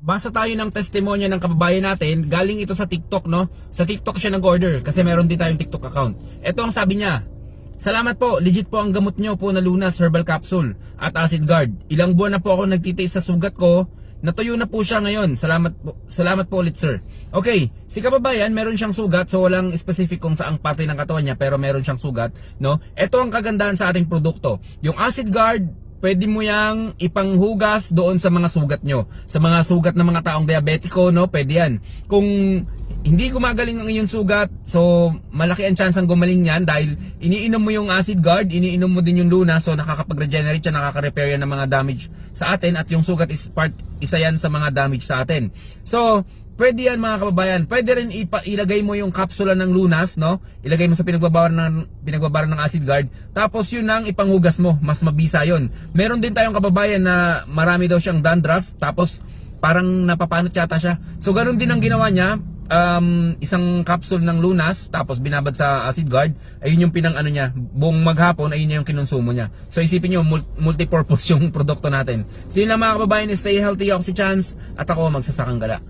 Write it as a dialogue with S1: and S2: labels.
S1: basa tayo ng testimonya ng kababayan natin. Galing ito sa TikTok, no? Sa TikTok siya nag-order kasi meron din tayong TikTok account. Ito ang sabi niya: salamat po, legit po ang gamot nyo po na Lunas Herbal Capsule at Acid Guard. Ilang buwan na po ako nagtitiis sa sugat ko. Natuyo na po siya ngayon. Salamat po ulit, sir. Okay, si kababayan meron siyang sugat, so walang specific kung saang parte ng katawan niya, pero meron siyang sugat, no? Ito ang kagandahan sa ating produkto. Yung Acid Guard, pwede mo yang ipanghugas doon sa mga sugat nyo. Sa mga sugat ng mga taong diabetiko, no? Pwede yan. Kung hindi gumagaling ang iyong sugat, so malaki ang chance ang gumaling yan dahil iniinom mo yung Acid Guard, iniinom mo din yung Lunas, so nakakapag-regenerate siya, nakaka-repair yan ng mga damage sa atin, at yung sugat is isa yan sa mga damage sa atin. So, pwede yan mga kababayan. Pwede rin ilagay mo yung kapsula ng Lunas, no? Ilagay mo sa pinagbabaran ng Acid Guard. Tapos yun ang ipanghugas mo, mas mabisa yun. Meron din tayong kababayan na marami daw siyang dandruff, tapos parang napapanot yata siya. So ganun din ang ginawa niya. Isang capsule ng Lunas, tapos binabad sa Acid Guard. Ayun yung pinang ano niya, buong maghapon, ayun yung kinonsumo niya. So isipin nyo, multi-purpose yung produkto natin. So yun lang mga kababayan, stay healthy. Ako si Chance, at ako magsasakang gala.